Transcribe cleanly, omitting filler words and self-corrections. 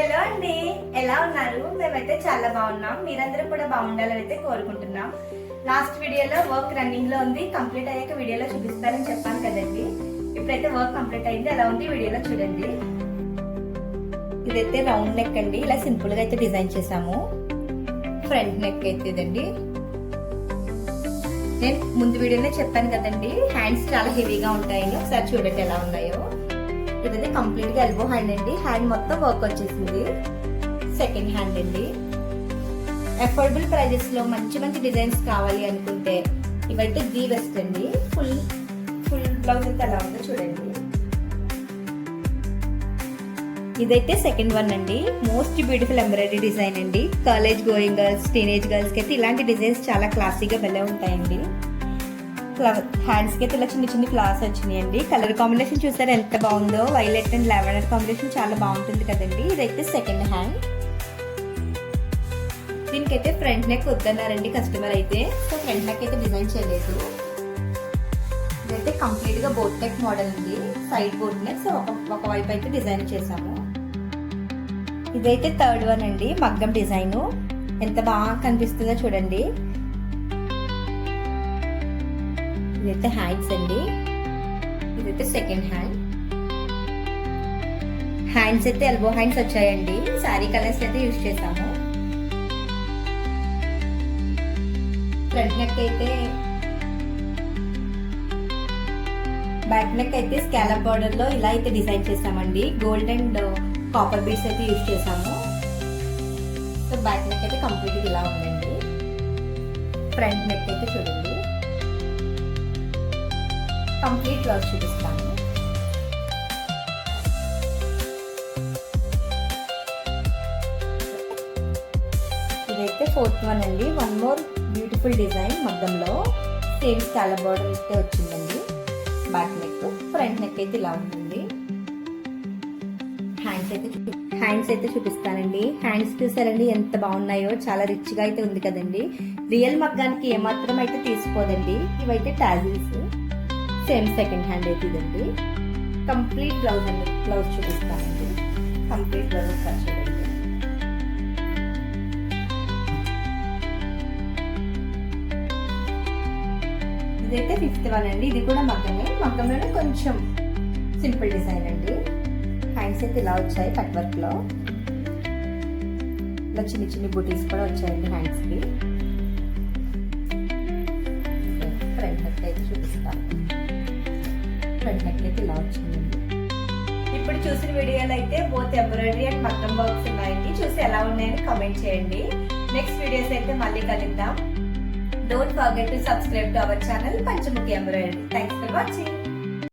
Hello అండి, ఎలా ఉన్నారు? మేమైతే చాలా బాగున్నాం. మీరందరూ కూడా బాగుండాలని అయితే కోరుకుంటున్నాం. లాస్ట్ వీడియోలో వర్క్ రన్నింగ్ లో ఉంది, కంప్లీట్ అయ్యాక వీడియోలో చూపిస్తానని చెప్పాను కదండి. ఇప్పుడైతే వర్క్ కంప్లీట్ అయింది, ఎలా ఉంది వీడియోలో చూడండి. ఇదైతే రౌండ్ నెక్ అండి, ఇలా సింపుల్ గా అయితే డిజైన్ చేసాము. ఫ్రంట్ నెక్ అయితే ఇదండి. నేను ముందు వీడియోలో చెప్పాను కదండి, హ్యాండ్స్ చాలా హెవీగా ఉంటాయని. ఒకసారి చూడండి ఎలా ఉన్నాయో. ఇదైతే కంప్లీట్ గా ఎల్బో హ్యాండ్ అండి, హ్యాండ్ మొత్తం వర్క్ వచ్చేసింది. సెకండ్ హ్యాండ్ అండి. అఫోర్డబుల్ ప్రైజెస్ లో మంచి మంచి డిజైన్స్ కావాలి అనుకుంటే ఇవైతే ది బెస్ట్ అండి. ఫుల్ బ్లౌజ్ అయితే ఎలా ఉందో చూడండి. ఇదైతే సెకండ్ వన్ అండి. మోస్ట్ బ్యూటిఫుల్ ఎంబ్రాయిడరీ డిజైన్ అండి. College going girls, teenage girls కి అయితే ఇలాంటి డిజైన్స్ చాలా క్లాసీగా భలే ఉంటాయండి. హ్యాండ్స్ కి అయితే ఇలా చిన్న చిన్న ఫ్లవర్స్ వచ్చినాయండి. కలర్ కాంబినేషన్ చూసారా ఎంత బాగుందో, వైలెట్ అండ్ లావెండర్ కాంబినేషన్ చాలా బాగుంటుంది కదండి. ఇదైతే సెకండ్ హ్యాండ్. దీనికైతే ఫ్రంట్ నెక్ వద్దన్నారండి కస్టమర్ అయితే, సో ఫ్రంట్ నెక్ అయితే డిజైన్ చేయలేదు. ఇదైతే కంప్లీట్ గా బోట్ నెక్ మోడల్ ఉంది, సైడ్ బోట్ నెక్. సో ఒక వైపు అయితే డిజైన్ చేసాము. ఇదైతే థర్డ్ వన్ అండి, మగ్గం డిజైన్. ఎంత బాగా కనిపిస్తుందో చూడండి. ఇదైతే హ్యాండ్స్ అండి. ఇదైతే సెకండ్ హ్యాండ్. హ్యాండ్స్ అయితే ఎల్బో హ్యాండ్స్ వచ్చాయండి. శారీ కలర్స్ అయితే యూజ్ చేసాము. ఫ్రంట్ నెక్ అయితే, బ్యాక్ నెక్ అయితే స్కాలప్ బార్డర్ లో ఇలా అయితే డిజైన్ చేసామండి. గోల్డ్ అండ్ కాపర్ బీడ్స్ అయితే యూజ్ చేసాము. సో బ్యాక్ నెక్ అయితే కంప్లీట్ ఇలా ఉందండి. ఫ్రంట్ నెక్ అయితే చూడండి. కంప్లీట్ బ్లౌజ్ చూపిస్తాను. ఇదైతే ఫోర్త్ వన్ అండి. వన్ మోర్ బ్యూటిఫుల్ డిజైన్ మగ్గంలో. సేమ్ స్కాలప్ బార్డర్ అయితే వచ్చిందండి. బ్యాక్ నెక్, ఫ్రంట్ నెక్ అయితే ఇలా ఉంటుంది. హ్యాండ్స్ అయితే చూపిస్తానండి. హ్యాండ్స్ చూసారండి ఎంత బాగున్నాయో, చాలా రిచ్ గా అయితే ఉంది కదండి. రియల్ మగ్గానికి ఏమాత్రం అయితే తీసుకోదండి. ఇవైతే టాజిల్స్. సేమ్ సెకండ్ హ్యాండ్ అయితే ఇదండి. కంప్లీట్ బ్లౌజ్ చూపిస్తానండి. కంప్లీట్ బ్లౌజ్ ఒకసారి చూడండి. ఇదైతే ఫిఫ్త్ వన్ అండి. ఇది కూడా మగ్గంలోనే కొంచెం సింపుల్ డిజైన్ అండి. హ్యాండ్స్ అయితే ఇలా వచ్చాయి కట్ వర్క్ లో. ఇలా చిన్న చిన్న బూటీస్ కూడా వచ్చాయండి హ్యాండ్స్ కి. ఫ్రంట్ నెక్ అయితే చూపిస్తాను. ఫ్రంట్ నెక్ అయితే ఇలా వచ్చిందండి. ఇప్పుడు చూసిన వీడియోలో అయితే బోత్ ఎంబ్రాయిడరీ అండ్ మగ్గం వర్క్స్ ఉన్నాయండి. చూసి ఎలా ఉన్నాయని కామెంట్ చేయండి. నెక్స్ట్ వీడియోస్ అయితే మళ్ళీ కలుద్దాం. Don't forget to subscribe to our channel Panchamuki Embroidery. Thanks for watching.